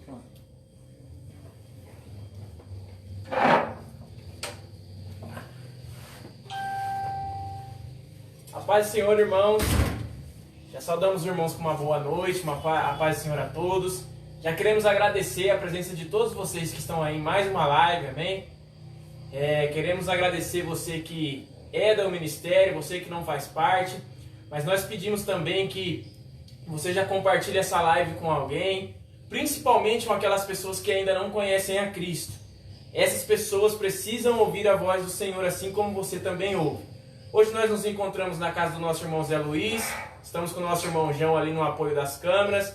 Pronto. A paz do Senhor, irmãos. Já saudamos os irmãos com uma boa noite, a paz do Senhor a todos. Já queremos agradecer a presença de todos vocês que estão aí em mais uma live, amém? Queremos agradecer você que é do ministério, você que não faz parte, mas nós pedimos também que você já compartilhe essa live com alguém, principalmente com aquelas pessoas que ainda não conhecem a Cristo. Essas pessoas precisam ouvir a voz do Senhor assim como você também ouve. Hoje nós nos encontramos na casa do nosso irmão Zé Luiz, estamos com o nosso irmão João ali no apoio das câmeras,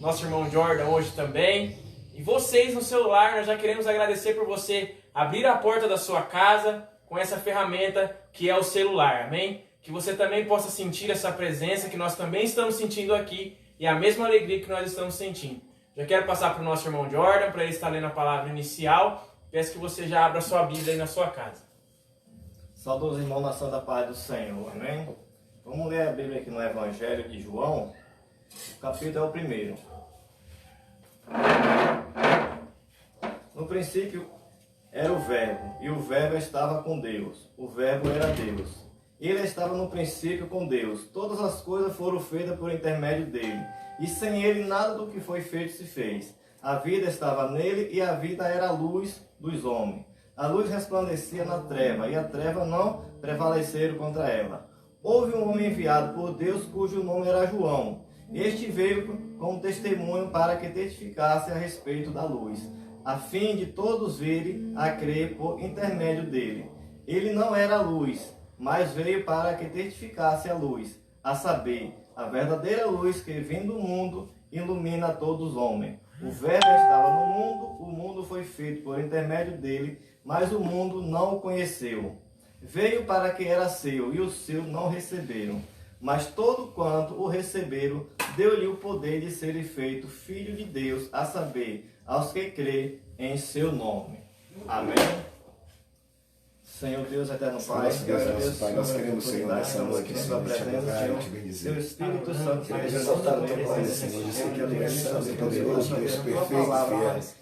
nosso irmão Jordan hoje também. E vocês no celular, nós já queremos agradecer por você abrir a porta da sua casa com essa ferramenta que é o celular, amém? Que você também possa sentir essa presença que nós também estamos sentindo aqui e a mesma alegria que nós estamos sentindo. Já quero passar para o nosso irmão Jordan, para ele estar lendo a palavra inicial. Peço que você já abra a sua Bíblia aí na sua casa. Saudosos irmãos na santa paz do Senhor, amém? Vamos ler a Bíblia aqui no Evangelho de João, o capítulo é o 1º. No princípio era o Verbo, e o Verbo estava com Deus. O Verbo era Deus. Ele estava no princípio com Deus. Todas as coisas foram feitas por intermédio dele, e sem ele nada do que foi feito se fez. A vida estava nele, e a vida era a luz dos homens. A luz resplandecia na treva, e a treva não prevaleceram contra ela. Houve um homem enviado por Deus, cujo nome era João. Este veio como testemunho para que testificasse a respeito da luz, a fim de todos virem a crer por intermédio dele. Ele não era a luz, mas veio para que testificasse a luz, a saber, a verdadeira luz que vem do mundo ilumina a todos os homens. O Verbo estava no mundo, o mundo foi feito por intermédio dele, mas o mundo não o conheceu. Veio para que era seu, e os seus não receberam. Mas todo quanto o receberam, deu-lhe o poder de serem feito filho de Deus, a saber, aos que crê em seu nome. Amém. Senhor Deus, eterno Pai, nosso Deus, nosso Pai, nós queremos, Senhor, nessa noite, Senhor, te adorar e te bendizer. Teu Espírito Santo, Queremos exaltar o teu nome, Senhor, dizer que tu és santo e poderoso, Deus perfeito e fiel.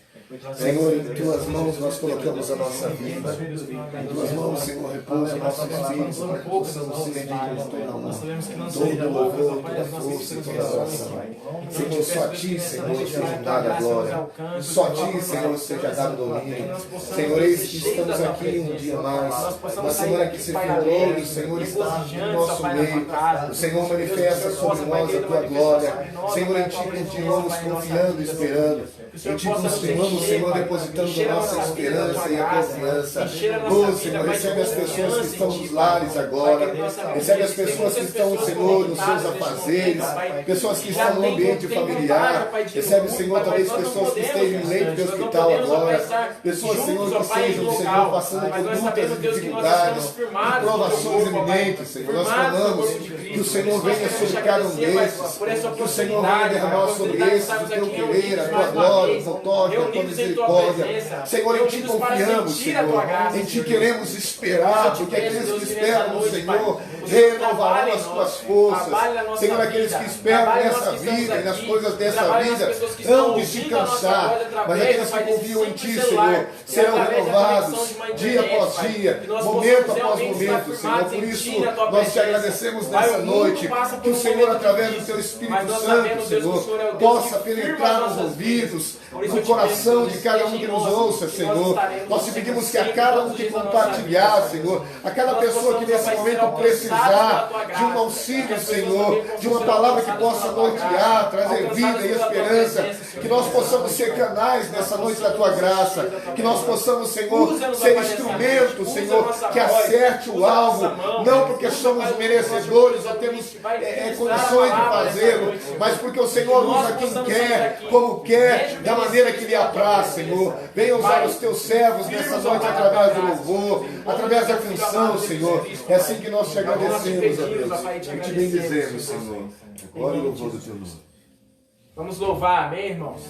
Senhor, em tuas mãos nós colocamos a nossa vida, em tuas mãos, Senhor, repousa o nosso espírito, para que possamos ser dignos de toda honra, todo louvor, toda força e toda adoração. Senhor, só a ti, Senhor, seja dada a glória, só a ti, Senhor, seja dado domínio. Senhor, eis que estamos aqui um dia mais, uma semana que se findou, e o Senhor está no nosso meio. O Senhor manifesta sobre nós a tua glória. Senhor, em ti continuamos confiando e esperando. Em ti continuamos, Senhor, depositando nossa esperança e a confiança. Oh, Senhor, recebe as pessoas que estão nos lares agora. Recebe as pessoas que estão, Senhor, nos seus afazeres. Pessoas que estão no ambiente familiar. Recebe, Senhor, talvez pessoas que estejam em leito de hospital agora. Pessoas, Senhor, que estejam, Senhor, passando por lutas e dificuldades, e provações iminentes, Senhor. Nós clamamos que o Senhor venha sobre cada um desses. Que o Senhor venha derramar sobre esses o teu querer, a tua glória, o teu toque, a tua misericórdia. Senhor, em ti confiamos, Senhor. Em ti queremos esperar, porque aqueles que esperam no Senhor renovarão as tuas forças. Senhor, aqueles que esperam nessa vida e nas coisas dessa vida hão de se cansar, mas aqueles que confiam em ti, Senhor, serão renovados dia após dia, momento após momento, Senhor. Por isso, nós te agradecemos nessa noite, que o Senhor, através do teu Espírito Santo, Senhor, possa penetrar nos ouvidos, no coração de cada um que nos ouça, Senhor. Nós te pedimos que a cada um que compartilhar, Senhor, a cada pessoa que nesse momento precisar de um auxílio, Senhor, de uma palavra que possa nortear, trazer vida e esperança, que nós possamos ser canais nessa noite da tua graça, que nós possamos, Senhor, ser instrumentos, Senhor, que acerte o alvo, não porque somos merecedores ou temos condições de fazê-lo, mas porque o Senhor usa quem quer, como quer, da maneira que lhe apraz, Senhor. Venha usar os teus servos nessa noite através do louvor, através da canção, Senhor. É assim que nós te agradecemos, ó Deus, e te bendizemos, Senhor. Glória e louvor do teu nome. Vamos louvar, amém, irmãos?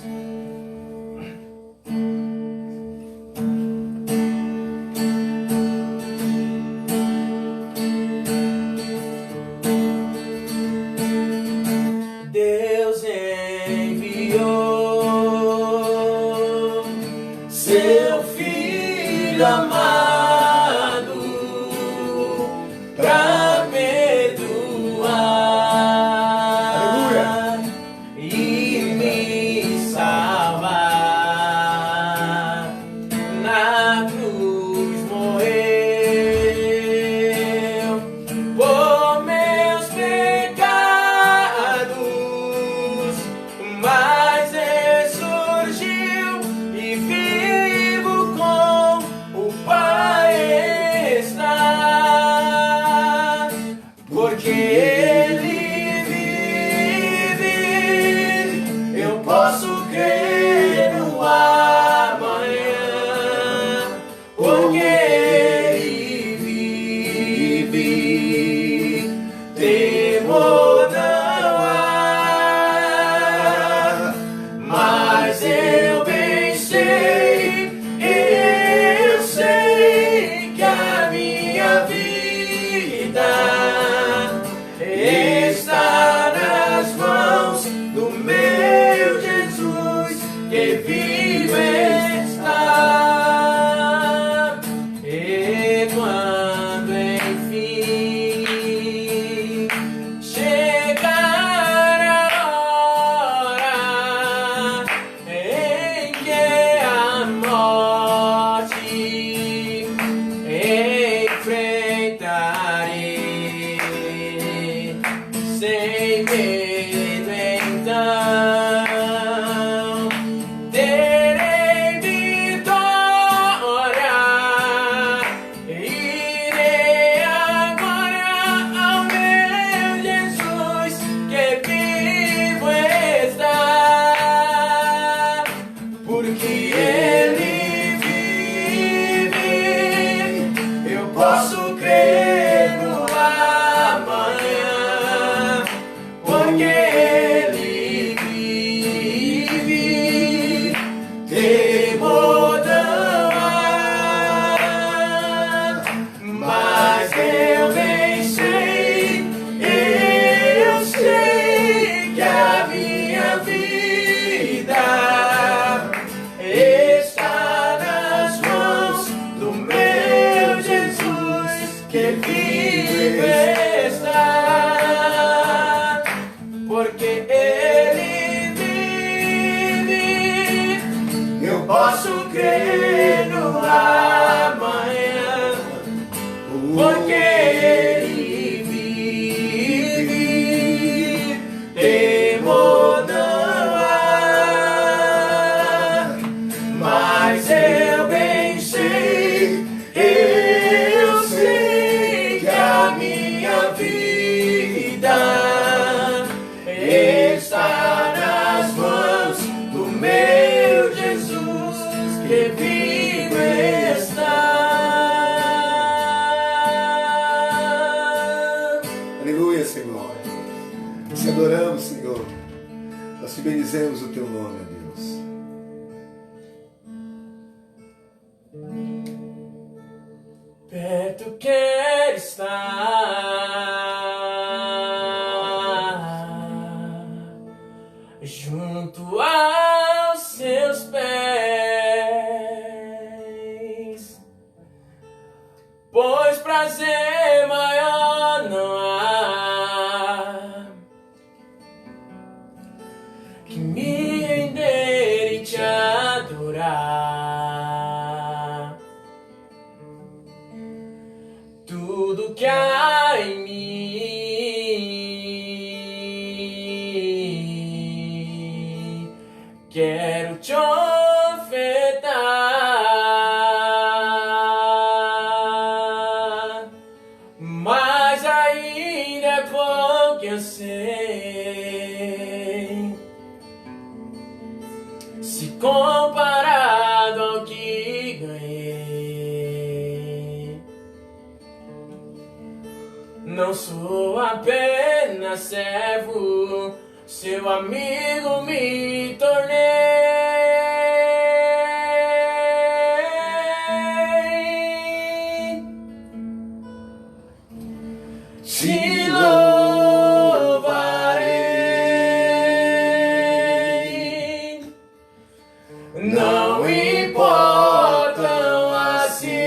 Deus enviou filho amado pra perdoar e me salvar. Na cruz morreu por meus pecados, mas ressurgiu e vivo com o Pai está, porque Ele vive. Eu posso crer no amanhã, porque Ele vive. Temor não há, mas eu bem sei, eu sei que a minha vida está nas mãos do meu Jesus, que vive está. E quando enfim chegar a hora em que a morte enfrentarei sem medo, então terei vitória. Irei agora ao meu Jesus, que vivo está, porque Ele vive. Eu posso crer no amanhã, porque Ele vive. Temor não há, mas eu bem sei, eu sei que a minha vida está nas mãos do meu Jesus, que vive está, porque Ele vive. Eu posso crer no amanhã, porque Ele vive. Temor não há, mas eu bem sei, eu sei que a minha vida está nas mãos do meu Jesus, que vivo está. Aleluia, Senhor. Nós te adoramos, Senhor. Nós te bendizemos o teu nome, ó Deus. Perto quer estar, junto aos seus pés, pois prazer maior não há que me render e te adorar. Tudo que há em mim quero te ofertar, mas ainda é pouco, eu sei, se comparado ao que ganhei. Não sou apenas servo, seu amigo me tornei. Te louvarei, não importam as circunstâncias.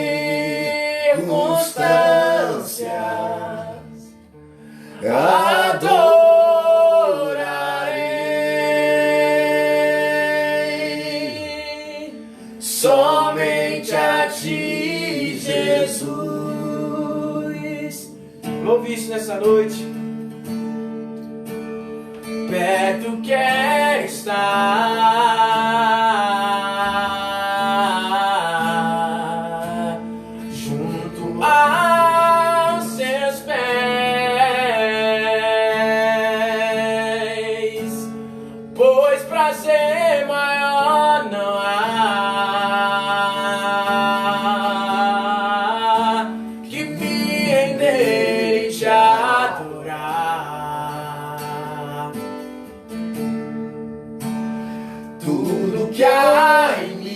Jesus. Louve isso nessa noite. Perto quer estar, junto aos seus pés, pois prazer maior não há que me render e te adorar. Tudo que há em mim,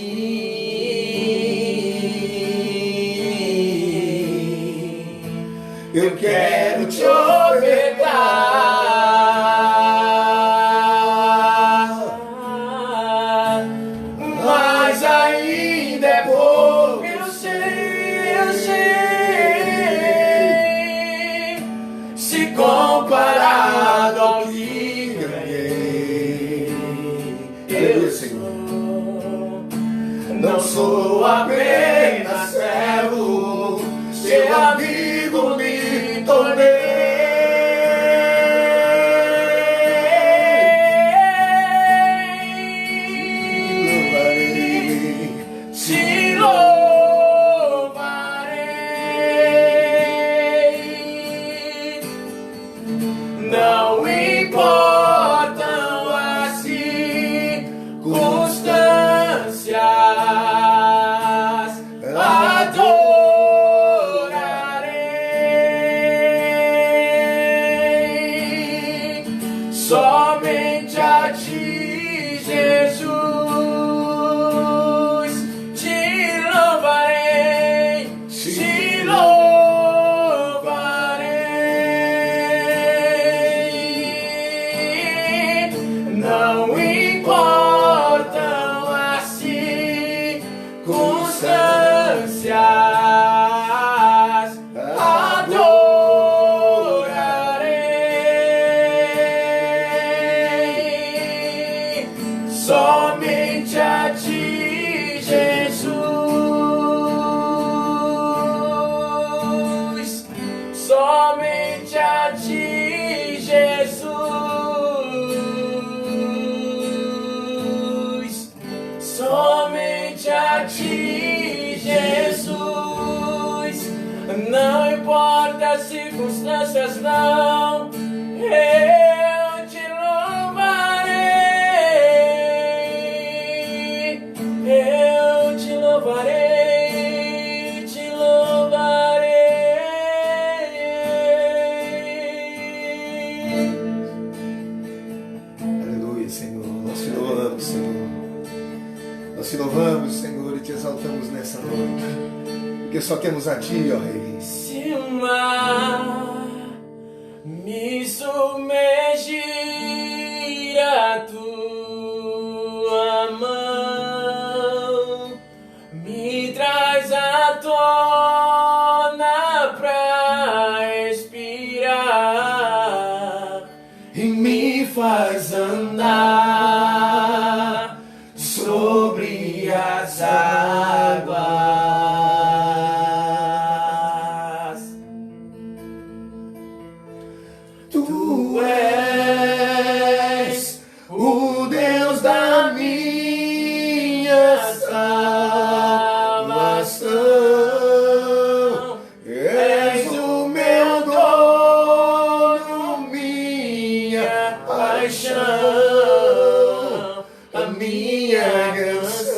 eu quero te ofertar, mas ainda é pouco, eu sei, se comparado ao que ganhei. Aleluia, Senhor. Não sou apenas servo, seu amigo me tornei. Te louvarei. Não importam as circunstâncias, adorarei somente a ti, Jesus. Te louvarei, te louvarei. Não importam as circunstâncias, adorarei somente a ti, Jesus. Somente a ti, Jesus. Somente a ti, Jesus. Não importa as circunstâncias, não. Eu te louvarei. Eu te louvarei. Te louvarei. Aleluia, Senhor. Nós te louvamos, Senhor. Nós te louvamos, Senhor, e te exaltamos nessa noite. Porque só temos a ti, ó Rei. Se o mar me submergir, a tua mão me traz à tona pra respirar e me faz andar sobre as águas. Tu és o Deus da minha salvação. És o meu dono, minha paixão, a minha canção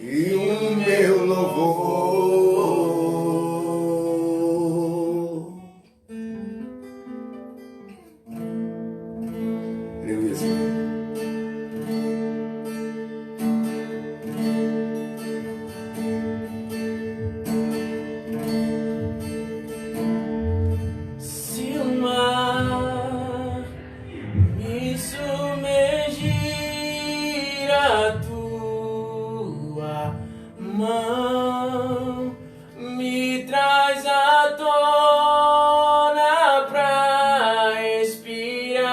e o meu louvor. Aleluia, Senhor. Se o mar me submergir, a tua mão me traz à tona pra respirar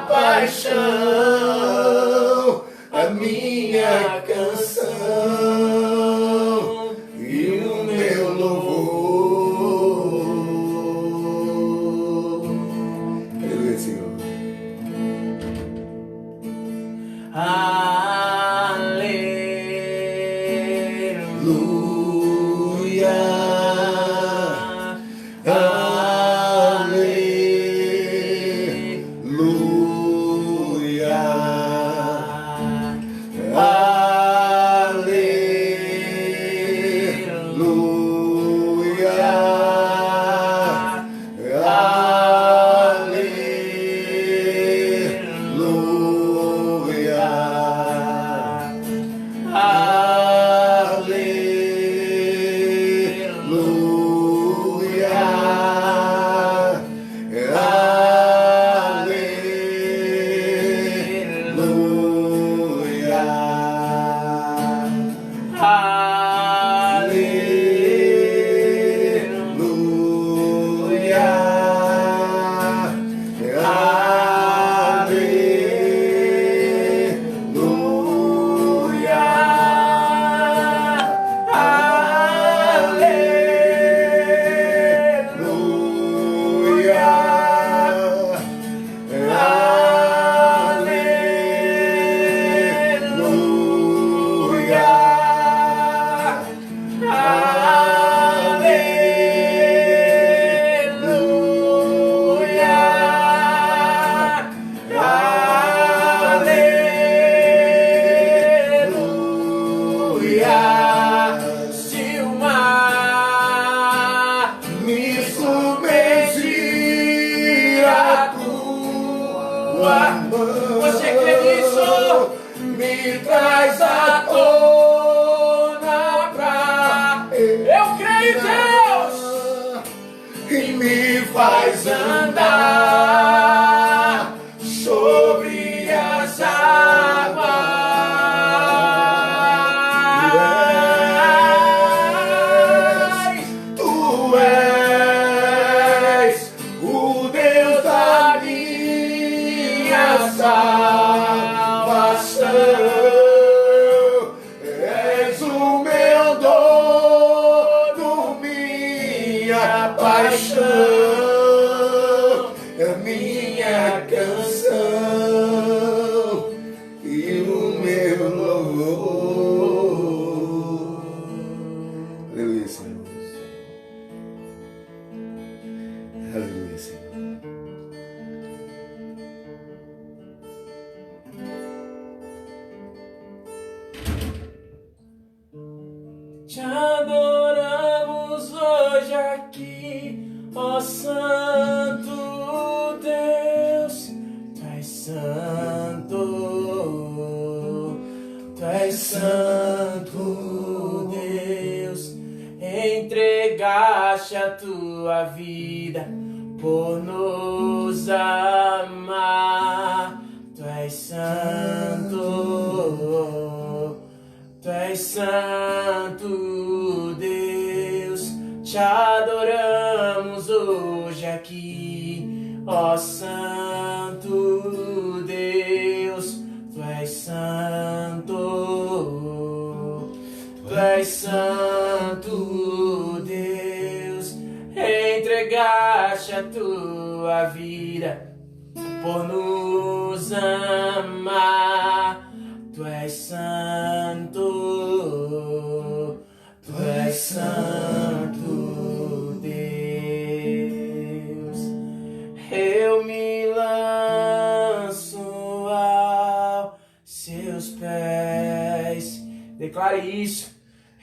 paixão, a minha canção e o meu louvor. Aleluia, Senhor. Você crê nisso? Me traz à tona pra... Eu creio em Deus! E me faz andar sobre as águas. Tu és o Deus da minha salvação. És o meu dono, minha paixão, a minha canção e o meu louvor. Aleluia, Senhor. Aleluia, Senhor. Te adoramos hoje aqui, ó Santo Deus. Tu és santo, Tu és santo Deus. Entregaste a tua vida por nos amar. Tu és santo, Tu és santo Deus. Te adoramos hoje aqui, ó Santo Deus. Tu és santo, Tu és santo Deus. Entregaste a tua vida por nos amar. Tu és santo, Tu és santo Deus. Eu me lanço aos seus pés. Declare isso.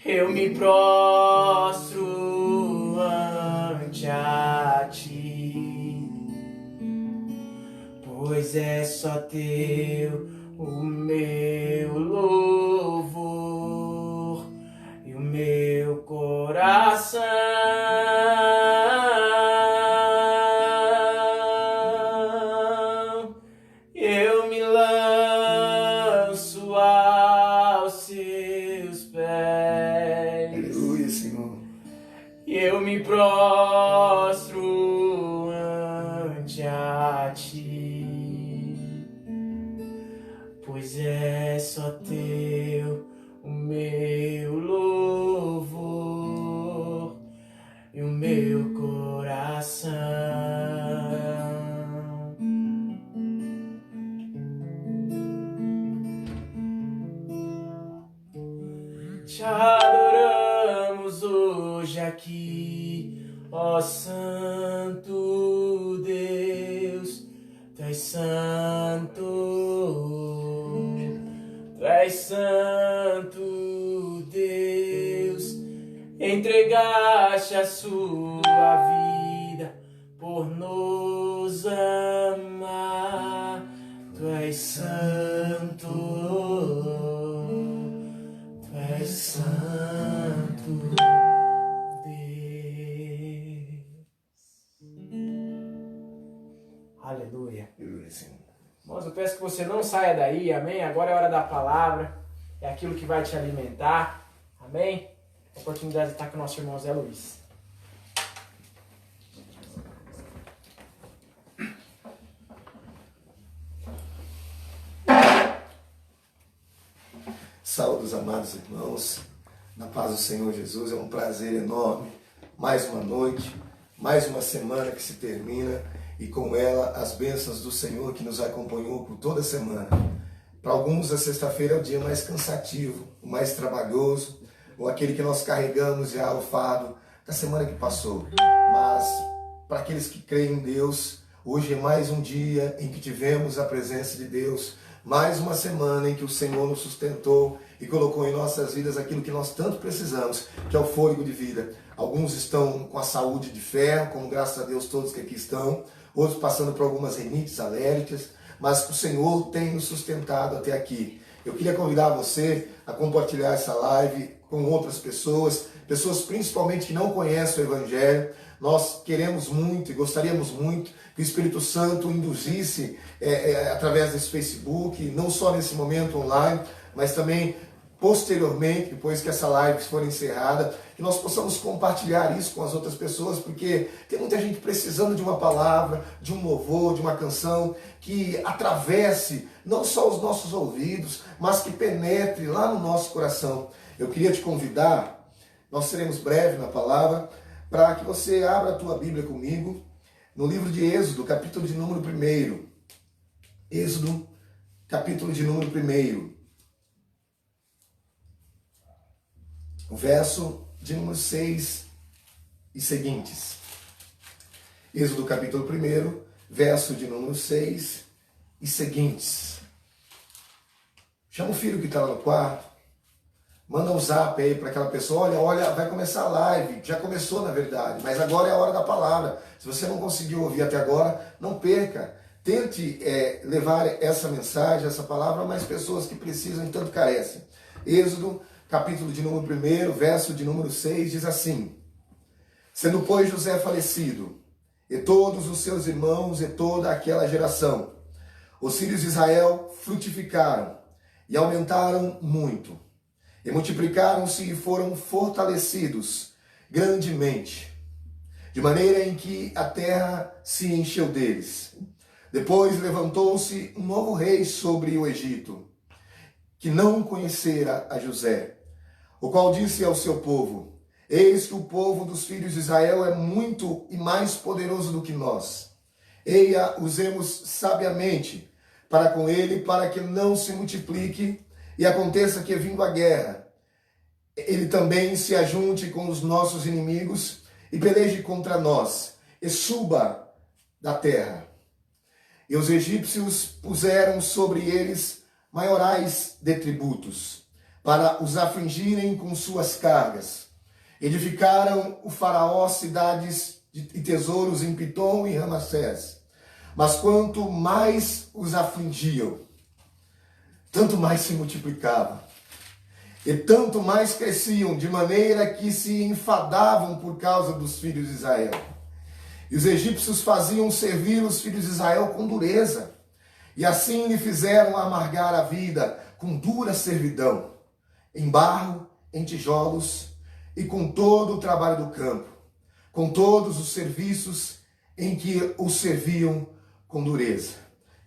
Eu me prostro ante a ti, pois é só teu o meu louvor e o meu coração. Eu me lanço aos seus pés. Aleluia, Senhor. Eu me prostro ante a ti. pois é só teu o meu louvor e o meu coração te adoramos hoje aqui, ó Santo Deus. Tu és santo, tu és santo Deus, entregaste a sua vida por nos amar. Tu és santo, tu és santo Deus. Aleluia. Irmãos, eu peço que você não saia daí, amém? Agora é a hora da palavra, é aquilo que vai te alimentar, amém? A oportunidade de estar com o nosso irmão Zé Luiz. Saúde, amados irmãos, na paz do Senhor Jesus. É um prazer enorme, mais uma noite, mais uma semana que se termina, e com ela as bênçãos do Senhor que nos acompanhou por toda a semana. Para alguns, a sexta-feira é o dia mais cansativo, o mais trabalhoso, ou aquele que nós carregamos já o fardo da semana que passou. Mas para aqueles que creem em Deus, hoje é mais um dia em que tivemos a presença de Deus, mais uma semana em que o Senhor nos sustentou e colocou em nossas vidas aquilo que nós tanto precisamos, que é o fôlego de vida. Alguns estão com a saúde de ferro, como graças a Deus todos que aqui estão, outros passando por algumas rinites alérgicas, mas o Senhor tem nos sustentado até aqui. Eu queria convidar você a compartilhar essa live com outras pessoas, pessoas principalmente que não conhecem o Evangelho. Nós queremos muito e gostaríamos muito que o Espírito Santo induzisse através desse Facebook, não só nesse momento online, mas também posteriormente, depois que essa live for encerrada, que nós possamos compartilhar isso com as outras pessoas, porque tem muita gente precisando de uma palavra, de um louvor, de uma canção que atravesse não só os nossos ouvidos, mas que penetre lá no nosso coração. Eu queria te convidar, nós seremos breves na palavra, para que você abra a tua Bíblia comigo no livro de Êxodo, capítulo de número 1. Êxodo, capítulo de número 1. O verso de número 6 e seguintes. Êxodo capítulo 1, verso de número 6 e seguintes. Chama o filho que está lá no quarto, manda um zap aí para aquela pessoa, olha, vai começar a live, já começou na verdade, mas agora é a hora da palavra. Se você não conseguiu ouvir até agora, não perca. Tente levar essa mensagem, essa palavra a mais pessoas que precisam e tanto carecem. Êxodo capítulo de número 1, verso de número 6, diz assim: Sendo, pois, José falecido, e todos os seus irmãos e toda aquela geração, os filhos de Israel frutificaram e aumentaram muito, e multiplicaram-se e foram fortalecidos grandemente, de maneira em que a terra se encheu deles. Depois levantou-se um novo rei sobre o Egito, que não conhecera a José, o qual disse ao seu povo: Eis que o povo dos filhos de Israel é muito e mais poderoso do que nós. Eia, usemos sabiamente para com ele, para que não se multiplique, e aconteça que, vindo a guerra, ele também se ajunte com os nossos inimigos e peleje contra nós, e suba da terra. E os egípcios puseram sobre eles maiorais de tributos, para os afligirem com suas cargas. Edificaram o faraó cidades e tesouros em Pitom e Ramassés. Mas quanto mais os afligiam, tanto mais se multiplicavam. E tanto mais cresciam, de maneira que se enfadavam por causa dos filhos de Israel. E os egípcios faziam servir os filhos de Israel com dureza, e assim lhe fizeram amargar a vida com dura servidão, em barro, em tijolos, e com todo o trabalho do campo, com todos os serviços em que os serviam com dureza.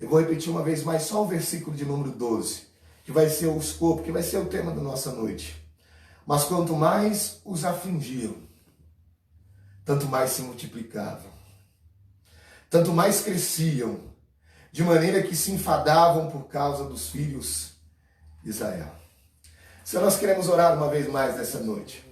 Eu vou repetir uma vez mais só o versículo de número 12, que vai ser o escopo, que vai ser o tema da nossa noite. Mas quanto mais os afligiam, tanto mais se multiplicavam, tanto mais cresciam, de maneira que se enfadavam por causa dos filhos de Israel. Senhor, nós queremos orar uma vez mais nessa noite.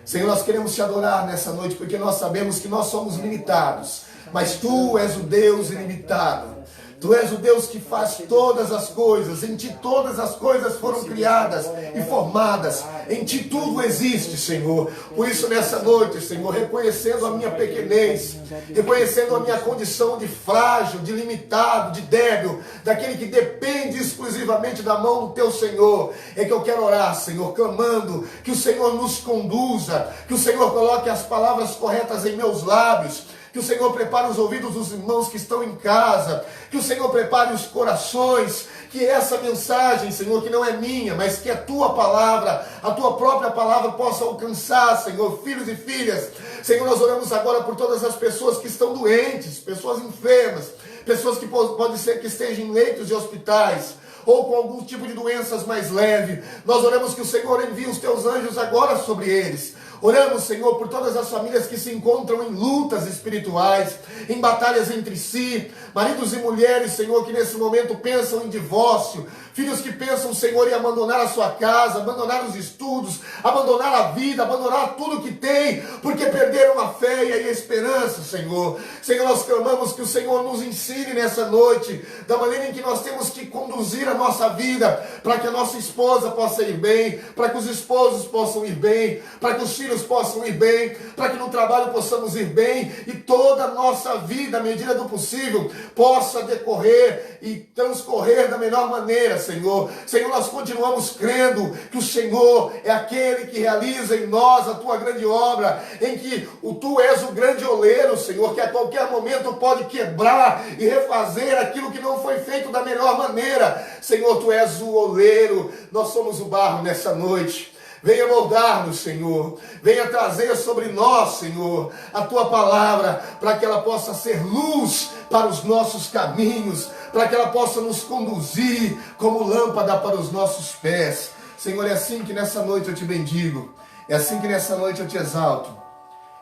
Senhor, nós queremos te adorar nessa noite, porque nós sabemos que nós somos limitados, mas tu és o Deus ilimitado. Tu és o Deus que faz todas as coisas, em Ti todas as coisas foram criadas e formadas, em Ti tudo existe, Senhor. Por isso nessa noite, Senhor, reconhecendo a minha pequenez, reconhecendo a minha condição de frágil, de limitado, de débil, daquele que depende exclusivamente da mão do Teu Senhor, é que eu quero orar, Senhor, clamando que o Senhor nos conduza, que o Senhor coloque as palavras corretas em meus lábios, que o Senhor prepare os ouvidos dos irmãos que estão em casa, que o Senhor prepare os corações, que essa mensagem, Senhor, que não é minha, mas que a Tua palavra, a Tua própria palavra possa alcançar, Senhor, filhos e filhas. Senhor, nós oramos agora por todas as pessoas que estão doentes, pessoas enfermas, pessoas que pode ser que estejam em leitos de hospitais, ou com algum tipo de doenças mais leve. Nós oramos que o Senhor envie os Teus anjos agora sobre eles. Oramos, Senhor, por todas as famílias que se encontram em lutas espirituais, em batalhas entre si, maridos e mulheres, Senhor, que nesse momento pensam em divórcio, filhos que pensam, Senhor, em abandonar a sua casa, abandonar os estudos, abandonar a vida, abandonar tudo que tem, porque perderam a fé e a esperança, Senhor. Senhor, nós clamamos que o Senhor nos ensine nessa noite, da maneira em que nós temos que conduzir a nossa vida, para que a nossa esposa possa ir bem, para que os esposos possam ir bem, para que os filhos possam ir bem, para que no trabalho possamos ir bem, e toda a nossa vida, à medida do possível, possa decorrer e transcorrer da melhor maneira, Senhor. Senhor, nós continuamos crendo que o Senhor é aquele que realiza em nós a Tua grande obra, em que Tu és o grande oleiro, Senhor, que a qualquer momento pode quebrar e refazer aquilo que não foi feito da melhor maneira. Senhor, Tu és o oleiro, nós somos o barro nessa noite. Venha moldar-nos, Senhor. Venha trazer sobre nós, Senhor, a Tua palavra, para que ela possa ser luz para os nossos caminhos, para que ela possa nos conduzir como lâmpada para os nossos pés. Senhor, é assim que nessa noite eu Te bendigo, é assim que nessa noite eu Te exalto,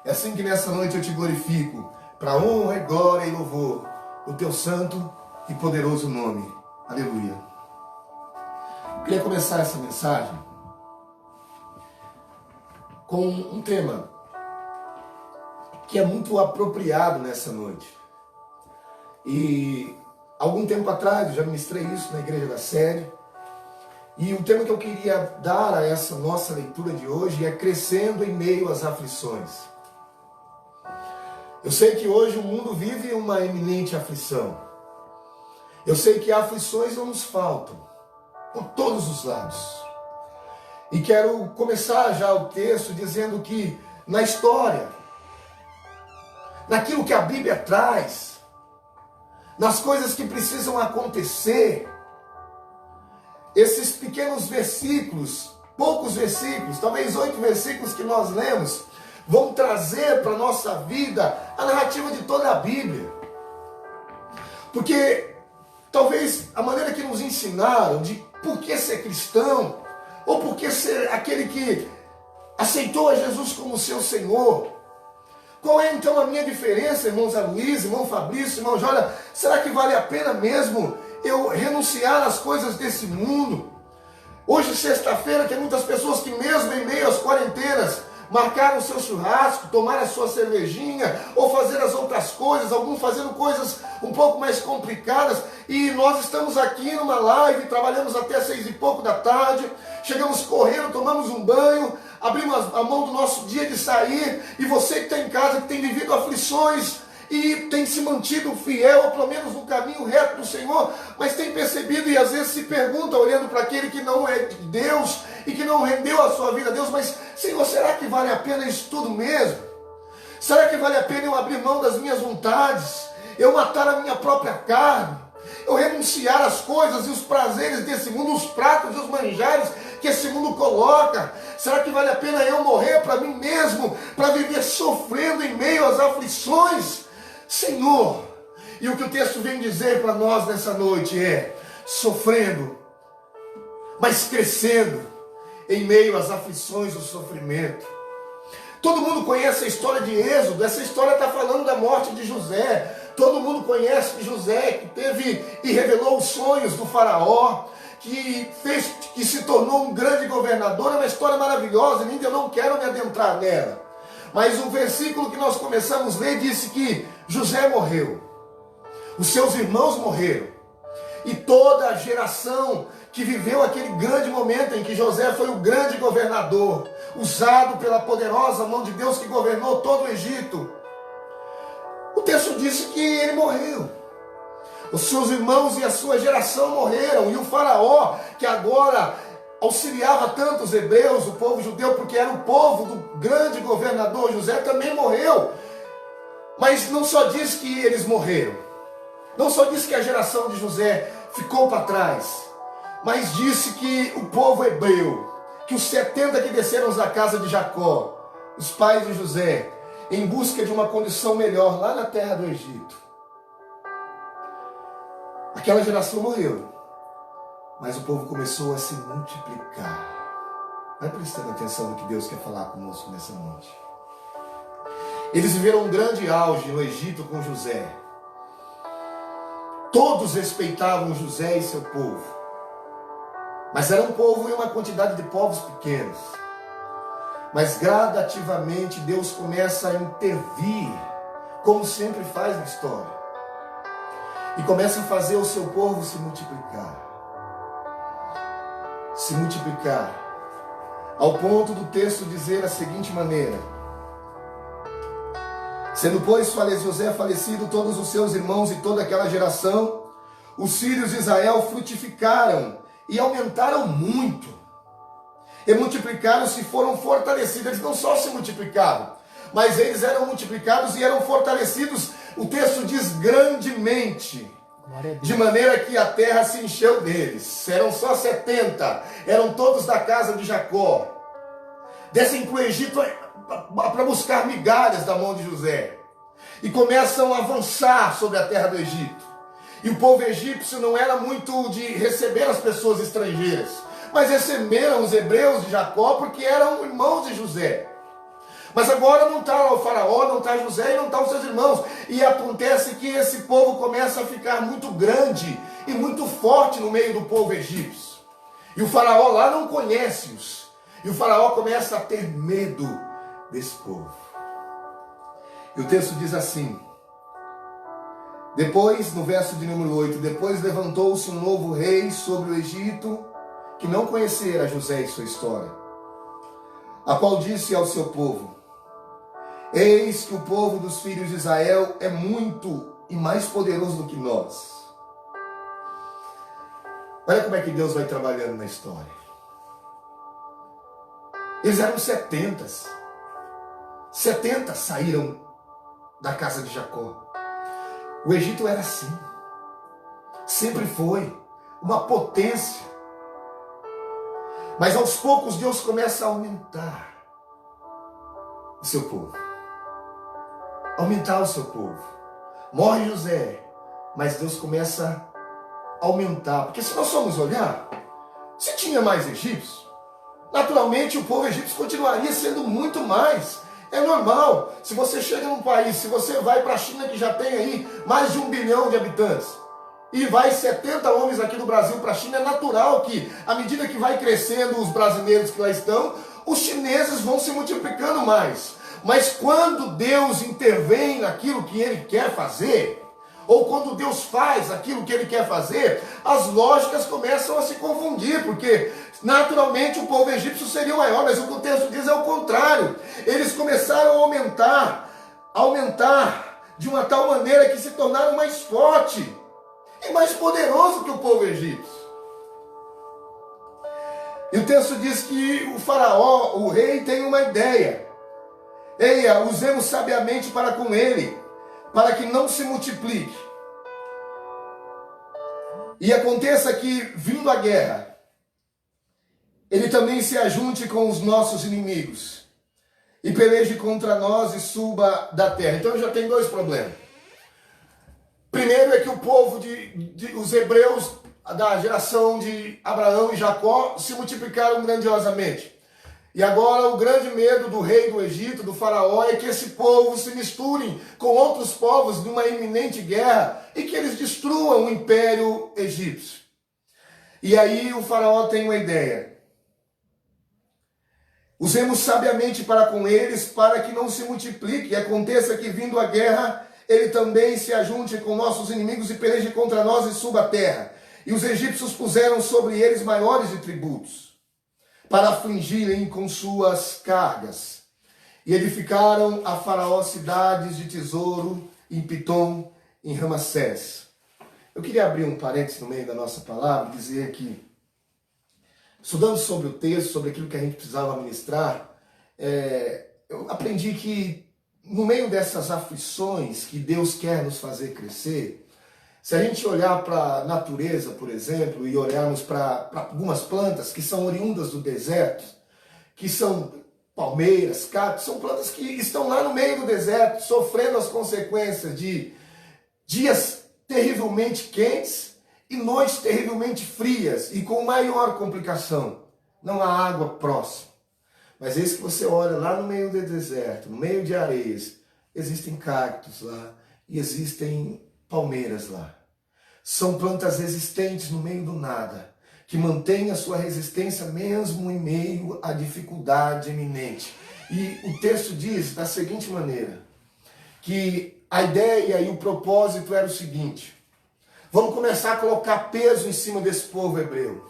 é assim que nessa noite eu Te glorifico, para a honra e glória e louvor do Teu santo e poderoso nome. Aleluia. Eu queria começar essa mensagem com um tema que é muito apropriado nessa noite. E algum tempo atrás eu já ministrei isso na Igreja da Série. E o tema que eu queria dar a essa nossa leitura de hoje é crescendo em meio às aflições. Eu sei que hoje o mundo vive uma eminente aflição. Eu sei que aflições não nos faltam, por todos os lados. E quero começar já o texto dizendo que na história, naquilo que a Bíblia traz, nas coisas que precisam acontecer, esses pequenos versículos, poucos versículos, talvez 8 versículos que nós lemos, vão trazer para a nossa vida a narrativa de toda a Bíblia. Porque talvez a maneira que nos ensinaram de por que ser cristão, ou porque ser aquele que aceitou a Jesus como seu Senhor. Qual é então a minha diferença, irmãos Luiz, irmão Fabrício, irmão Jólia? Será que vale a pena mesmo eu renunciar às coisas desse mundo? Hoje, sexta-feira, tem muitas pessoas que mesmo em meio às quarentenas marcaram o seu churrasco, tomar a sua cervejinha, ou fazer as outras coisas, alguns fazendo coisas um pouco mais complicadas, e nós estamos aqui numa live, trabalhamos até 6 e pouco da tarde, chegamos correndo, tomamos um banho, abrimos a mão do nosso dia de sair, e você que está em casa, que tem vivido aflições, e tem se mantido fiel, ou pelo menos no caminho reto do Senhor, mas tem percebido e às vezes se pergunta, olhando para aquele que não é de Deus, e que não rendeu a sua vida a Deus, mas Senhor, será que vale a pena isso tudo mesmo? Será que vale a pena eu abrir mão das minhas vontades, eu matar a minha própria carne, eu renunciar às coisas e os prazeres desse mundo, os pratos e os manjares que esse mundo coloca? Será que vale a pena eu morrer para mim mesmo, para viver sofrendo em meio às aflições? Senhor, E o que o texto vem dizer para nós nessa noite é: sofrendo, mas crescendo em meio às aflições do sofrimento. Todo mundo conhece a história de Êxodo. Essa história está falando da morte de José. Todo mundo conhece José, que teve e revelou os sonhos do faraó, que se tornou um grande governador. É uma história maravilhosa, e eu não quero me adentrar nela. Mas o versículo que nós começamos a ler disse que José morreu, os seus irmãos morreram, e toda a geração que viveu aquele grande momento em que José foi o grande governador, usado pela poderosa mão de Deus que governou todo o Egito. O texto disse que ele morreu. Os seus irmãos e a sua geração morreram. E o faraó, que agora auxiliava tanto os hebreus, o povo judeu, porque era o povo do grande governador José, também morreu. Mas não só diz que eles morreram, não só diz que a geração de José ficou para trás, mas disse que o povo hebreu, que os 70 que desceram da casa de Jacó, os pais de José, em busca de uma condição melhor lá na terra do Egito, aquela geração morreu, mas o povo começou a se multiplicar. Vai prestando atenção no que Deus quer falar conosco nessa noite. Eles viveram um grande auge no Egito com José. Todos respeitavam José e seu povo, mas era um povo e uma quantidade de povos pequenos. Mas gradativamente Deus começa a intervir, como sempre faz na história, e começa a fazer o seu povo se multiplicar. Se multiplicar, ao ponto do texto dizer da seguinte maneira: sendo, pois, José falecido, todos os seus irmãos e toda aquela geração, os filhos de Israel frutificaram e aumentaram muito. E multiplicaram-se e foram fortalecidos. Eles não só se multiplicaram, mas eles eram multiplicados e eram fortalecidos. O texto diz grandemente, de maneira que a terra se encheu deles. Eram só 70, eram todos da casa de Jacó. Descem para o Egito para buscar migalhas da mão de José, e começam a avançar sobre a terra do Egito. E o povo egípcio não era muito de receber as pessoas estrangeiras, mas receberam os hebreus de Jacó porque eram irmãos de José. Mas agora não está o faraó, não está José e não estão os seus irmãos. E acontece que esse povo começa a ficar muito grande e muito forte no meio do povo egípcio. E o faraó lá não conhece-os. E o faraó começa a ter medo desse povo. E o texto diz assim: depois, no verso de número 8, depois levantou-se um novo rei sobre o Egito, que não conhecera José e sua história, a qual disse ao seu povo: eis que o povo dos filhos de Israel é muito e mais poderoso do que nós. Olha como é que Deus vai trabalhando na história. Eles eram 70. 70 saíram da casa de Jacó. O Egito era assim. Sempre foi uma potência. Mas aos poucos Deus começa a aumentar o seu povo. Aumentar o seu povo. Morre José, mas Deus começa a aumentar. Porque se nós formos olhar, se tinha mais egípcios, naturalmente o povo egípcio continuaria sendo muito mais. É normal. Se você chega num país, se você vai para a China, que já tem aí mais de 1 bilhão de habitantes, e vai 70 homens aqui do Brasil para a China, é natural que, à medida que vai crescendo os brasileiros que lá estão, os chineses vão se multiplicando mais. Mas quando Deus intervém naquilo que Ele quer fazer, ou quando Deus faz aquilo que Ele quer fazer, as lógicas começam a se confundir, porque naturalmente o povo egípcio seria maior, mas o que o texto diz é o contrário. Eles começaram a aumentar de uma tal maneira que se tornaram mais fortes e mais poderoso que o povo egípcio. E o texto diz que o faraó, o rei, tem uma ideia. Eia, usemos sabiamente para com ele, para que não se multiplique. E aconteça que, vindo a guerra, ele também se ajunte com os nossos inimigos e peleje contra nós e suba da terra. Então já tem dois problemas. Primeiro é que o povo os hebreus da geração de Abraão e Jacó se multiplicaram grandiosamente. E agora o grande medo do rei do Egito, do faraó, é que esse povo se misture com outros povos numa iminente guerra e que eles destruam o império egípcio. E aí o faraó tem uma ideia. Usemos sabiamente para com eles, para que não se multiplique e aconteça que, vindo a guerra, ele também se ajunte com nossos inimigos e peleje contra nós e suba a terra. E os egípcios puseram sobre eles maiores de tributos, para afligirem com suas cargas. E edificaram a Faraó cidades de tesouro em Pitom, em Ramassés. Eu queria abrir um parênteses no meio da nossa palavra e dizer que, estudando sobre o texto, sobre aquilo que a gente precisava ministrar, eu aprendi que no meio dessas aflições que Deus quer nos fazer crescer, se a gente olhar para a natureza, por exemplo, e olharmos para algumas plantas que são oriundas do deserto, que são palmeiras, cactos, são plantas que estão lá no meio do deserto, sofrendo as consequências de dias terrivelmente quentes e noites terrivelmente frias e com maior complicação. Não há água próxima. Mas eis que você olha lá no meio do deserto, no meio de areias, existem cactos lá e existem palmeiras lá. São plantas resistentes no meio do nada, que mantêm a sua resistência mesmo em meio à dificuldade iminente. E o texto diz da seguinte maneira, que a ideia e o propósito era o seguinte: vamos começar a colocar peso em cima desse povo hebreu.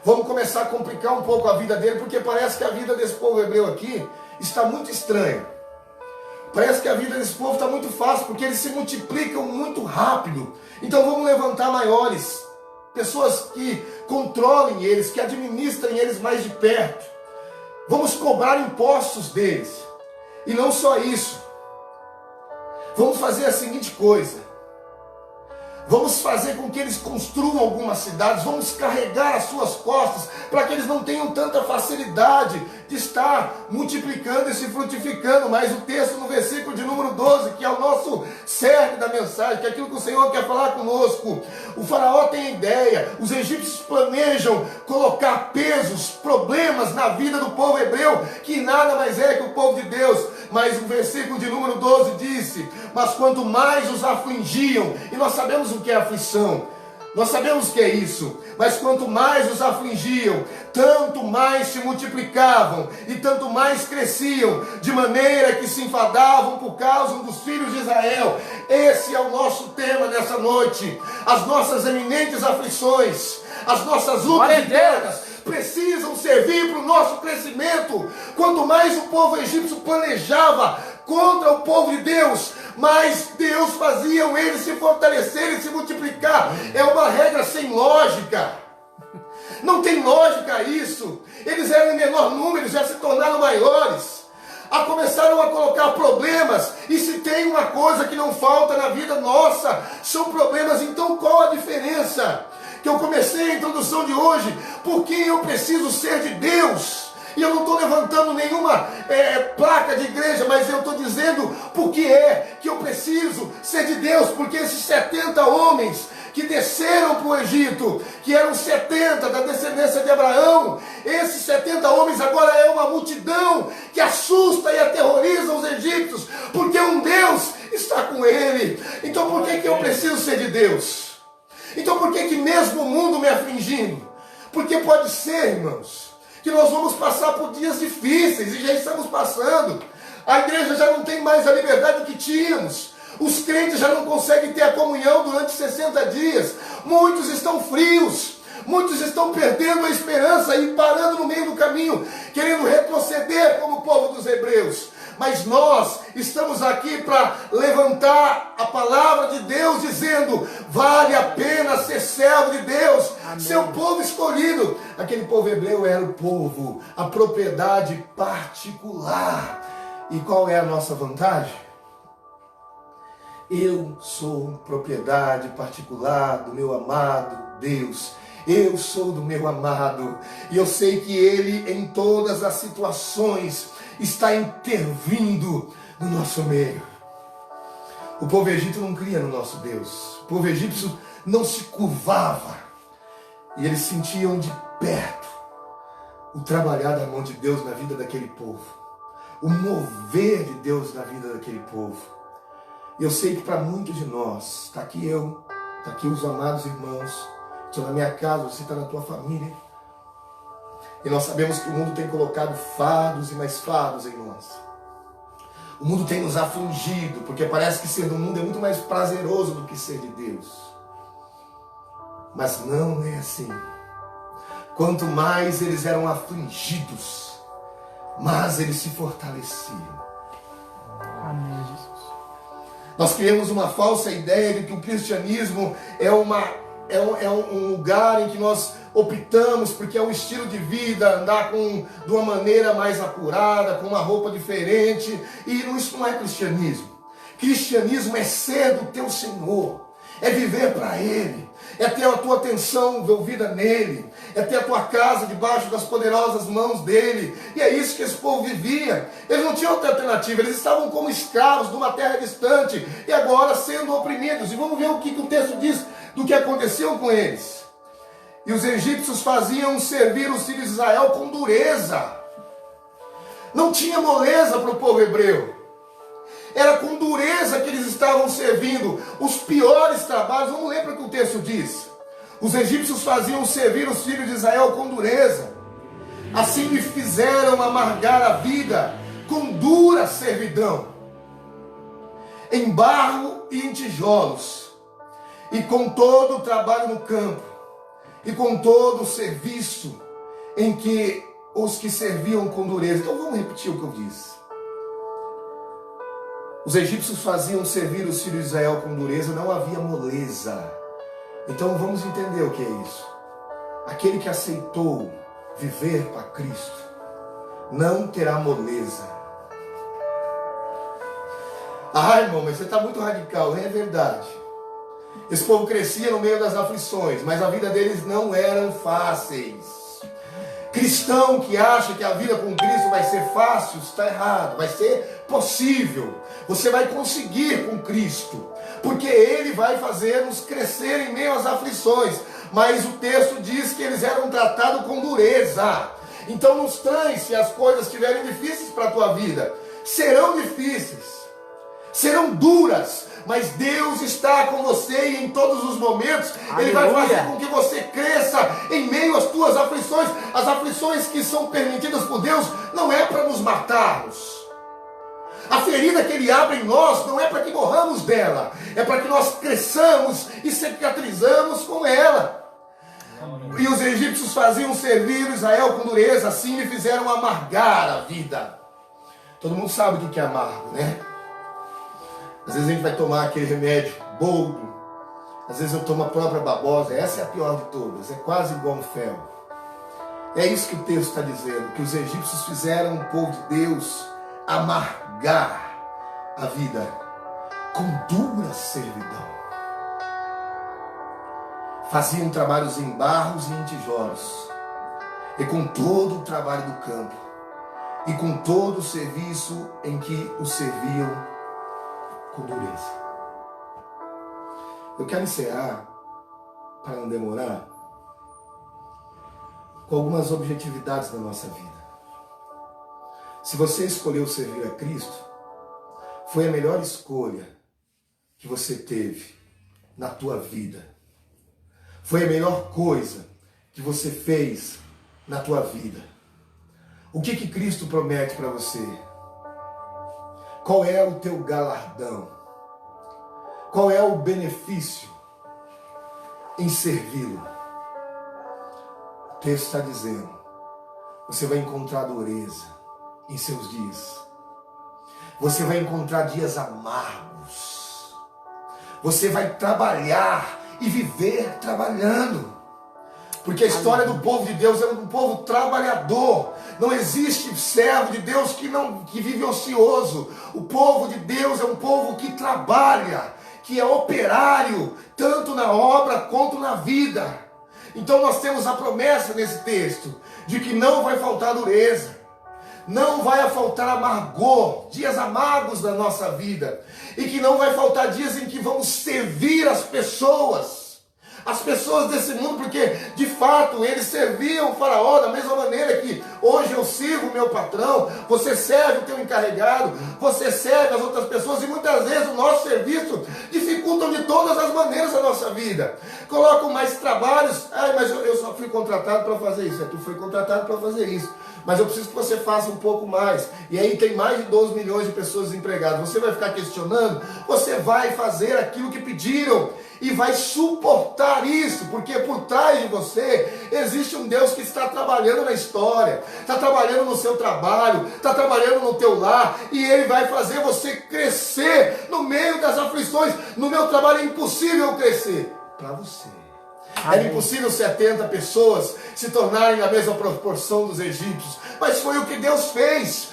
Vamos começar a complicar um pouco a vida dele, porque parece que a vida desse povo hebreu aqui está muito estranha. Parece que a vida desse povo está muito fácil, porque eles se multiplicam muito rápido. Então vamos levantar maiores, pessoas que controlem eles, que administrem eles mais de perto. Vamos cobrar impostos deles. E não só isso. Vamos fazer a seguinte coisa. Vamos fazer com que eles construam algumas cidades, vamos carregar as suas costas, para que eles não tenham tanta facilidade de estar multiplicando e se frutificando. Mas o texto no versículo de número 12, que é o nosso cerne da mensagem, que é aquilo que o Senhor quer falar conosco. O faraó tem ideia, os egípcios planejam colocar pesos, problemas na vida do povo hebreu, que nada mais é que o povo de Deus. Mas o versículo de número 12 disse: mas quanto mais os afligiam, e nós sabemos o que é aflição, nós sabemos o que é isso, mas quanto mais os afligiam, tanto mais se multiplicavam e tanto mais cresciam, de maneira que se enfadavam por causa dos filhos de Israel. Esse é o nosso tema nessa noite. As nossas eminentes aflições, as nossas lutas internas precisam servir para o nosso crescimento. Quanto mais o povo egípcio planejava contra o povo de Deus, mas Deus fazia eles se fortalecerem e se multiplicar. É uma regra sem lógica. Não tem lógica isso. Eles eram em menor número, já se tornaram maiores. Começaram a colocar problemas. E se tem uma coisa que não falta na vida nossa, são problemas. Então qual a diferença? Que eu comecei a introdução de hoje, porque eu preciso ser de Deus. E eu não estou levantando nenhuma placa de igreja, mas eu estou dizendo porque é que eu preciso ser de Deus, porque esses 70 homens que desceram para o Egito, que eram 70 da descendência de Abraão, esses 70 homens agora é uma multidão que assusta e aterroriza os egípcios, porque um Deus está com ele. Então por que eu preciso ser de Deus? Então por que mesmo o mundo me afligindo? Porque pode ser, irmãos, que nós vamos passar por dias difíceis, e já estamos passando. A igreja já não tem mais a liberdade que tínhamos. Os crentes já não conseguem ter a comunhão durante 60 dias. Muitos estão frios. Muitos estão perdendo a esperança e parando no meio do caminho, querendo retroceder como o povo dos hebreus. Mas nós estamos aqui para levantar a palavra de Deus, dizendo: vale a pena ser servo de Deus, ser o povo escolhido. Aquele povo hebreu era o povo, a propriedade particular. E qual é a nossa vantagem? Eu sou propriedade particular do meu amado Deus. Eu sou do meu amado. E eu sei que Ele, em todas as situações, está intervindo no nosso meio. O povo egípcio não cria no nosso Deus. O povo egípcio não se curvava. E eles sentiam de perto o trabalhar da mão de Deus na vida daquele povo. O mover de Deus na vida daquele povo. E eu sei que para muitos de nós, está aqui eu, está aqui os amados irmãos, estou na minha casa, você está na tua família. E nós sabemos que o mundo tem colocado fardos e mais fardos em nós. O mundo tem nos afligido, porque parece que ser do mundo é muito mais prazeroso do que ser de Deus. Mas não é assim. Quanto mais eles eram afligidos, mais eles se fortaleciam. Amém, Jesus. Nós criamos uma falsa ideia de que o cristianismo é um lugar em que nós optamos porque é um estilo de vida, andar de uma maneira mais apurada, com uma roupa diferente. E isso não é cristianismo. Cristianismo é ser do teu Senhor, é viver para Ele, é ter a tua atenção envolvida nele, é ter a tua casa debaixo das poderosas mãos dele. E é isso que esse povo vivia. Eles não tinham outra alternativa, eles estavam como escravos numa terra distante e agora sendo oprimidos. E vamos ver o que o texto diz do que aconteceu com eles. E os egípcios faziam servir os filhos de Israel com dureza. Não tinha moleza para o povo hebreu. Era com dureza que eles estavam servindo os piores trabalhos. Vamos ler para o que o texto diz. Os egípcios faziam servir os filhos de Israel com dureza. Assim lhe fizeram amargar a vida com dura servidão, em barro e em tijolos, e com todo o trabalho no campo, e com todo o serviço em que os que serviam com dureza. Então vamos repetir o que eu disse. Os egípcios faziam servir os filhos de Israel com dureza, não havia moleza. Então vamos entender o que é isso. Aquele que aceitou viver para Cristo não terá moleza. Ah, irmão, mas você está muito radical. É verdade. Esse povo crescia no meio das aflições, mas a vida deles não eram fáceis. Cristão que acha que a vida com Cristo vai ser fácil, está errado. Vai ser possível. Você vai conseguir com Cristo, porque Ele vai fazer-nos crescer em meio às aflições. Mas o texto diz que eles eram tratados com dureza. Então não estranhe se as coisas estiverem difíceis para a tua vida. Serão difíceis, serão duras, mas Deus está com você e em todos os momentos. Aleluia. Ele vai fazer com que você cresça em meio às tuas aflições. As aflições que são permitidas por Deus não é para nos matarmos. A ferida que Ele abre em nós não é para que morramos dela, é para que nós cresçamos e cicatrizamos com ela. E os egípcios faziam servir Israel com dureza, assim lhe fizeram amargar a vida. Todo mundo sabe o que é amargo, né? Às vezes a gente vai tomar aquele remédio boldo, às vezes eu tomo a própria babosa. Essa é a pior de todas, é quase igual um fel. É isso que o texto está dizendo, que os egípcios fizeram o povo de Deus amargar a vida com dura servidão. Faziam trabalhos em barros e em tijolos, e com todo o trabalho do campo, e com todo o serviço em que os serviam com dureza. Eu quero encerrar, para não demorar, com algumas objetividades da nossa vida. Se você escolheu servir a Cristo, foi a melhor escolha que você teve na tua vida. Foi a melhor coisa que você fez na tua vida. O que Cristo promete para você? Qual é o teu galardão? Qual é o benefício em servi-lo? O texto está dizendo, você vai encontrar dureza em seus dias. Você vai encontrar dias amargos. Você vai trabalhar e viver trabalhando. Porque a história do povo de Deus é um povo trabalhador. Não existe servo de Deus que vive ocioso. O povo de Deus é um povo que trabalha, que é operário, tanto na obra quanto na vida. Então nós temos a promessa nesse texto, de que não vai faltar dureza. não vai faltar amargor, dias amargos na nossa vida, e que não vai faltar dias em que vamos servir as pessoas desse mundo, porque de fato eles serviam o faraó da mesma maneira que hoje eu sirvo o meu patrão, você serve o teu encarregado, você serve as outras pessoas, e muitas vezes o nosso serviço dificulta de todas as maneiras a nossa vida, colocam mais trabalhos. Mas eu só fui contratado para fazer isso. Tu foi contratado para fazer isso, mas eu preciso que você faça um pouco mais. E aí tem mais de 12 milhões de pessoas desempregadas. Você vai ficar questionando? Você vai fazer aquilo que pediram e vai suportar isso, porque por trás de você existe um Deus que está trabalhando na história, está trabalhando no seu trabalho, está trabalhando no teu lar, e Ele vai fazer você crescer no meio das aflições. No meu trabalho é impossível crescer para você. Era impossível 70 pessoas se tornarem na mesma proporção dos egípcios, mas foi o que Deus fez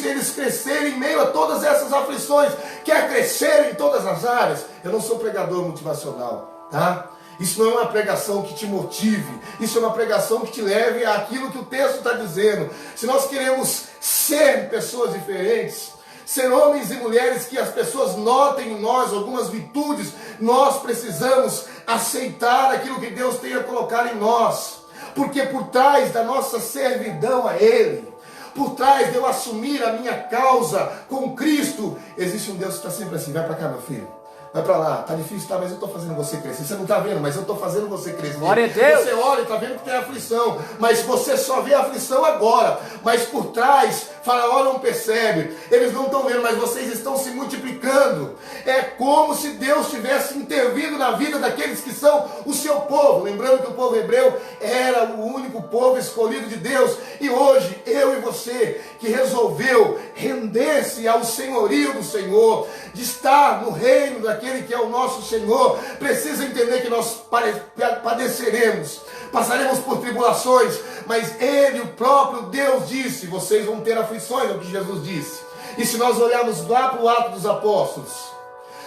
eles crescerem em meio a todas essas aflições. Quer crescer em todas as áreas? Eu não sou pregador motivacional, tá? Isso não é uma pregação que te motive, isso é uma pregação que te leve àquilo que o texto está dizendo. Se nós queremos ser pessoas diferentes, ser homens e mulheres que as pessoas notem em nós algumas virtudes, nós precisamos aceitar aquilo que Deus tem a colocar em nós, porque por trás da nossa servidão a Ele, por trás de eu assumir a minha causa com Cristo, existe um Deus que está sempre assim: vai para cá, meu filho, vai para lá, tá difícil, tá, mas eu estou fazendo você crescer. Você não está vendo, mas eu estou fazendo você crescer. Glória a Deus. Você olha e está vendo que tem aflição, mas você só vê a aflição agora, mas por trás, Faraó não percebe, eles não estão vendo, mas vocês estão se multiplicando. É como se Deus tivesse intervindo na vida daqueles que são o seu povo. Lembrando que o povo hebreu era o único povo escolhido de Deus, e hoje eu e você que resolveu render-se ao senhorio do Senhor, de estar no reino daquele que é o nosso Senhor, precisa entender que nós padeceremos, passaremos por tribulações, mas Ele, o próprio Deus, disse: vocês vão ter aflições, é o que Jesus disse. E se nós olharmos lá para o Ato dos Apóstolos,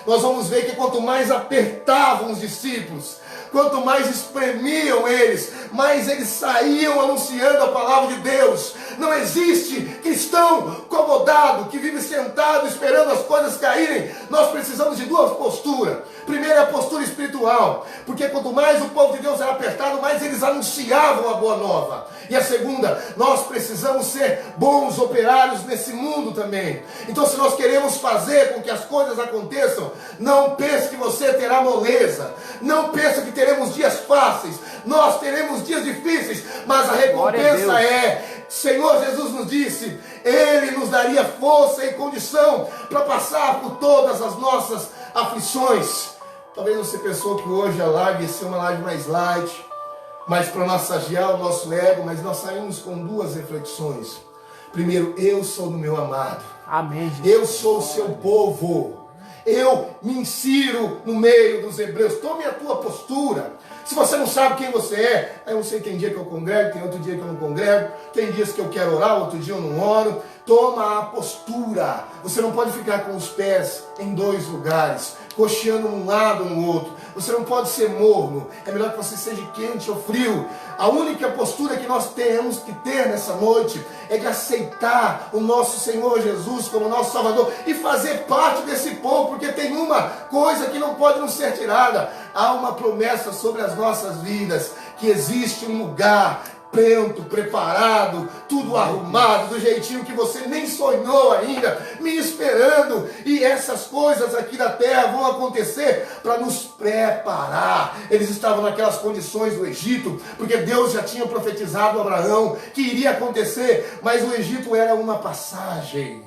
nós vamos ver que quanto mais apertavam os discípulos, quanto mais espremiam eles, mais eles saíam anunciando a palavra de Deus. Não existe cristão acomodado que vive sentado esperando as coisas caírem. Nós precisamos de duas posturas. Primeiro é a postura espiritual, porque quanto mais o povo de Deus era apertado, mais eles anunciavam a boa nova. E a segunda, nós precisamos ser bons operários nesse mundo também. Então, se nós queremos fazer com que as coisas aconteçam, não pense que você terá moleza, não pense que teremos dias fáceis. Nós teremos dias difíceis, mas a recompensa é: Senhor Jesus nos disse, Ele nos daria força e condição para passar por todas as nossas aflições. Talvez você pensou que hoje a live ia ser uma live mais light, mas para massagear o nosso ego, mas nós saímos com duas reflexões. Primeiro, eu sou do meu amado. Amém, Jesus. Eu sou o seu povo. Eu me insiro no meio dos hebreus. Tome a tua postura. Se você não sabe quem você é, eu não sei, tem dia que eu congrego, tem outro dia que eu não congrego, tem dias que eu quero orar, outro dia eu não oro. Toma a postura. Você não pode ficar com os pés em dois lugares, cocheando um lado ou no outro. Você não pode ser morno. É melhor que você seja quente ou frio. A única postura que nós temos que ter nessa noite é de aceitar o nosso Senhor Jesus como nosso Salvador e fazer parte desse povo, porque tem uma coisa que não pode nos ser tirada. Há uma promessa sobre as nossas vidas, que existe um lugar pronto, preparado, tudo arrumado, do jeitinho que você nem sonhou ainda, me esperando. E essas coisas aqui da terra vão acontecer para nos preparar. Eles estavam naquelas condições do Egito, porque Deus já tinha profetizado a Abraão que iria acontecer, mas o Egito era uma passagem.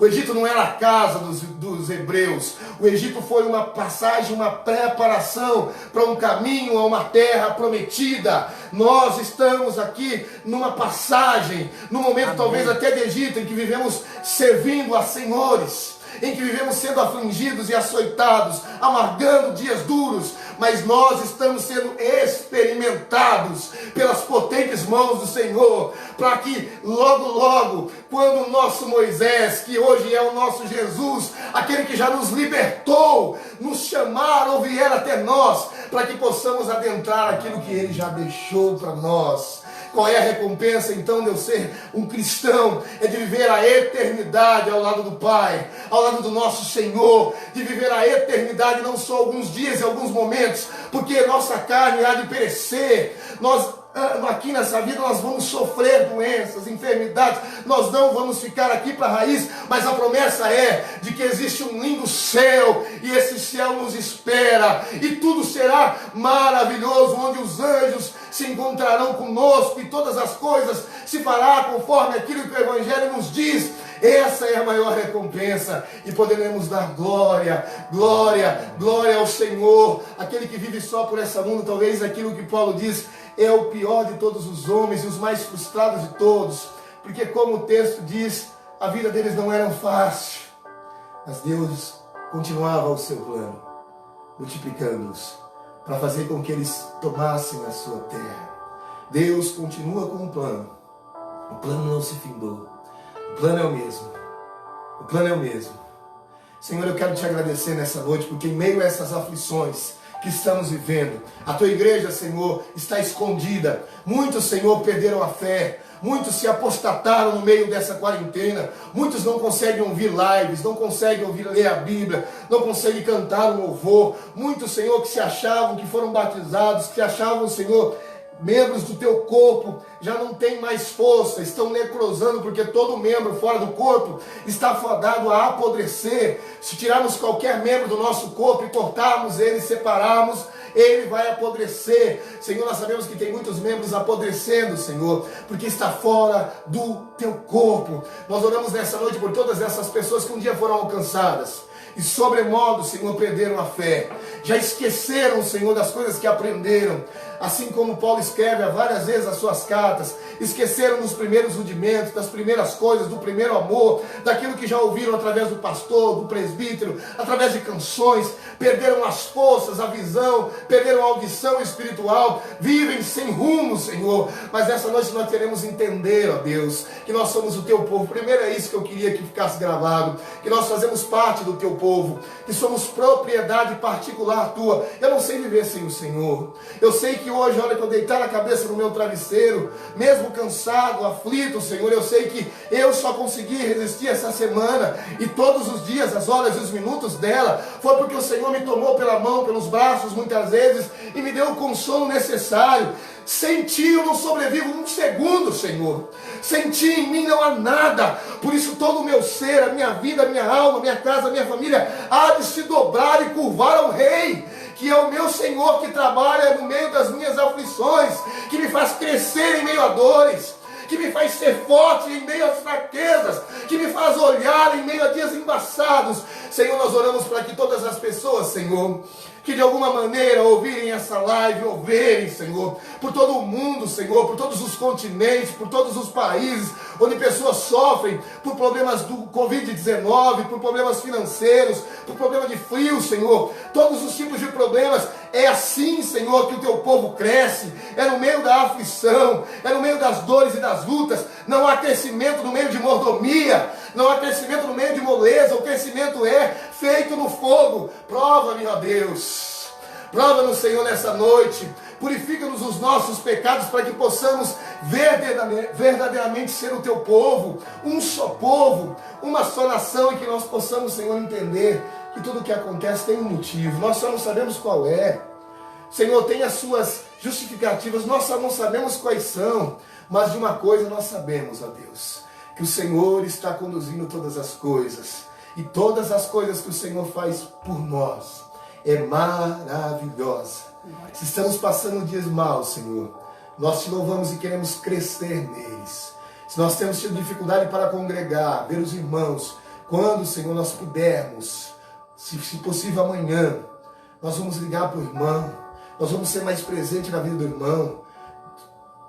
O Egito não era a casa dos hebreus. O Egito foi uma passagem, uma preparação para um caminho a uma terra prometida. Nós estamos aqui numa passagem, num momento talvez até de Egito, em que vivemos servindo a senhores, em que vivemos sendo afligidos e açoitados, amargando dias duros, mas nós estamos sendo experimentados pelas potentes mãos do Senhor, para que logo, logo, quando o nosso Moisés, que hoje é o nosso Jesus, aquele que já nos libertou, nos chamar ou vier até nós, para que possamos adentrar aquilo que Ele já deixou para nós. Qual é a recompensa então de eu ser um cristão? É de viver a eternidade ao lado do Pai, ao lado do nosso Senhor, de viver a eternidade, não só alguns dias e alguns momentos, porque nossa carne há de perecer. Nós aqui nessa vida nós vamos sofrer doenças, enfermidades, nós não vamos ficar aqui para a raiz, mas a promessa é de que existe um lindo céu, e esse céu nos espera, e tudo será maravilhoso, onde os anjos se encontrarão conosco, e todas as coisas se fará conforme aquilo que o Evangelho nos diz. Essa é a maior recompensa, e poderemos dar glória, glória, glória ao Senhor. Aquele que vive só por essa mundo, talvez aquilo que Paulo diz, é o pior de todos os homens e os mais frustrados de todos, porque como o texto diz, a vida deles não era fácil, mas Deus continuava o seu plano, multiplicando-os, para fazer com que eles tomassem a sua terra. Deus continua com o plano não se findou, o plano é o mesmo, o plano é o mesmo. Senhor, eu quero te agradecer nessa noite, porque em meio a essas aflições que estamos vivendo, a tua igreja, Senhor, está escondida. Muitos, Senhor, perderam a fé, muitos se apostataram no meio dessa quarentena, muitos não conseguem ouvir lives, não conseguem ler a Bíblia, não conseguem cantar um louvor. Muitos, Senhor, que se achavam que foram batizados, que se achavam, Senhor, membros do teu corpo, já não tem mais força, estão necrosando, porque todo membro fora do corpo está fadado a apodrecer. Se tirarmos qualquer membro do nosso corpo e cortarmos ele, separarmos, ele vai apodrecer. Senhor, nós sabemos que tem muitos membros apodrecendo, Senhor, porque está fora do teu corpo. Nós oramos nessa noite por todas essas pessoas que um dia foram alcançadas e sobremodo, Senhor, perderam a fé, já esqueceram, Senhor, das coisas que aprenderam, assim como Paulo escreve várias vezes as suas cartas, esqueceram dos primeiros rudimentos, das primeiras coisas, do primeiro amor, daquilo que já ouviram através do pastor, do presbítero, através de canções, perderam as forças, a visão, perderam a audição espiritual, vivem sem rumo, Senhor. Mas nessa noite nós queremos entender, ó Deus, que nós somos o teu povo. Primeiro é isso que eu queria que ficasse gravado, que nós fazemos parte do teu povo, que somos propriedade particular tua. Eu não sei viver sem o Senhor. Eu sei que hoje, a hora que eu deitar a cabeça no meu travesseiro, mesmo cansado, aflito, Senhor, eu sei que eu só consegui resistir essa semana, e todos os dias, as horas e os minutos dela, foi porque o Senhor me tomou pela mão, pelos braços, muitas vezes, e me deu o consolo necessário. Sem ti eu não sobrevivo um segundo, Senhor. Sem ti em mim não há nada. Por isso todo o meu ser, a minha vida, a minha alma, a minha casa, a minha família, há de se dobrar e curvar ao Rei, que é o meu Senhor, que trabalha no meio das minhas aflições, que me faz crescer em meio a dores, que me faz ser forte em meio às fraquezas, que me faz olhar em meio a dias embaçados. Senhor, nós oramos para que todas as pessoas, Senhor, que de alguma maneira ouvirem essa live, ouvirem, Senhor, por todo o mundo, Senhor, por todos os continentes, por todos os países, onde pessoas sofrem por problemas do Covid-19, por problemas financeiros, por problema de frio, Senhor, todos os tipos de problemas. É assim, Senhor, que o teu povo cresce, é no meio da aflição, é no meio das dores e das lutas. Não há crescimento no meio de mordomia, não há crescimento no meio de moleza. O crescimento é feito no fogo. Prova-me, ó Deus, prova-nos, Senhor, nessa noite, purifica-nos os nossos pecados, para que possamos verdadeiramente ser o teu povo, um só povo, uma só nação, e que nós possamos, Senhor, entender que tudo o que acontece tem um motivo, nós só não sabemos qual é. Senhor, tem as suas justificativas, nós só não sabemos quais são, mas de uma coisa nós sabemos, ó Deus, que o Senhor está conduzindo todas as coisas, e todas as coisas que o Senhor faz por nós é maravilhosa. Se estamos passando dias maus, Senhor, nós te louvamos e queremos crescer neles. Se nós temos tido dificuldade para congregar, ver os irmãos, quando, Senhor, nós pudermos, se possível amanhã, nós vamos ligar para o irmão, nós vamos ser mais presentes na vida do irmão,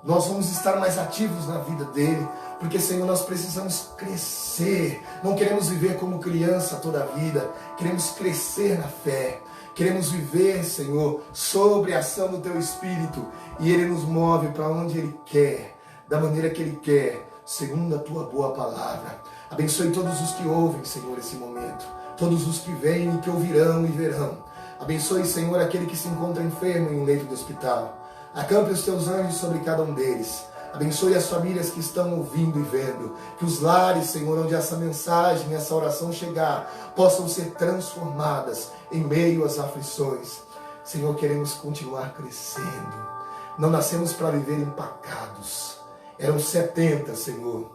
nós vamos estar mais ativos na vida dele, porque, Senhor, nós precisamos crescer. Não queremos viver como criança toda a vida, queremos crescer na fé, queremos viver, Senhor, sobre a ação do teu Espírito, e ele nos move para onde ele quer, da maneira que ele quer, segundo a tua boa palavra. Abençoe todos os que ouvem, Senhor, esse momento, todos os que vêm e que ouvirão e verão. Abençoe, Senhor, aquele que se encontra enfermo em um leito de hospital. Acampe os teus anjos sobre cada um deles. Abençoe as famílias que estão ouvindo e vendo. Que os lares, Senhor, onde essa mensagem, essa oração chegar, possam ser transformadas em meio às aflições. Senhor, queremos continuar crescendo. Não nascemos para viver empacados. Eram 70, Senhor.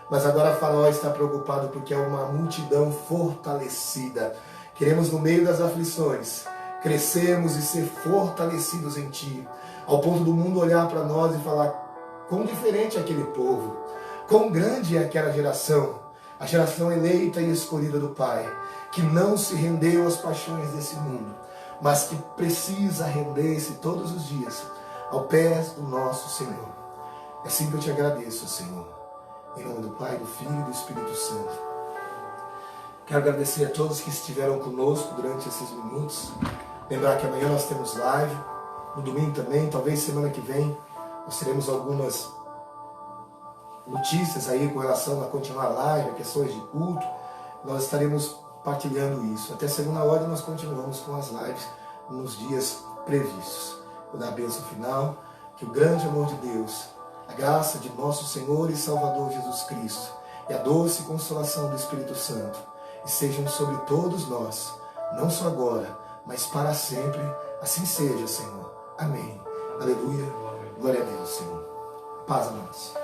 Mas agora Faraó está preocupado porque é uma multidão fortalecida. Queremos, no meio das aflições, crescermos e ser fortalecidos em Ti, ao ponto do mundo olhar para nós e falar: quão diferente é aquele povo, quão grande é aquela geração, a geração eleita e escolhida do Pai, que não se rendeu às paixões desse mundo, mas que precisa render-se todos os dias ao pé do nosso Senhor. É assim que eu te agradeço, Senhor, em nome do Pai, do Filho e do Espírito Santo. Quero agradecer a todos que estiveram conosco durante esses minutos. Lembrar que amanhã nós temos live, no domingo também, talvez semana que vem nós teremos algumas notícias aí com relação a continuar a live, a questões de culto. Nós estaremos partilhando isso. Até segunda hora nós continuamos com as lives nos dias previstos. Vou dar a bênção final, que o grande amor de Deus, a graça de nosso Senhor e Salvador Jesus Cristo e a doce consolação do Espírito Santo estejam sobre todos nós, não só agora, mas para sempre. Assim seja, Senhor. Amém. Aleluia. Glória a Deus, Senhor. Paz a nós.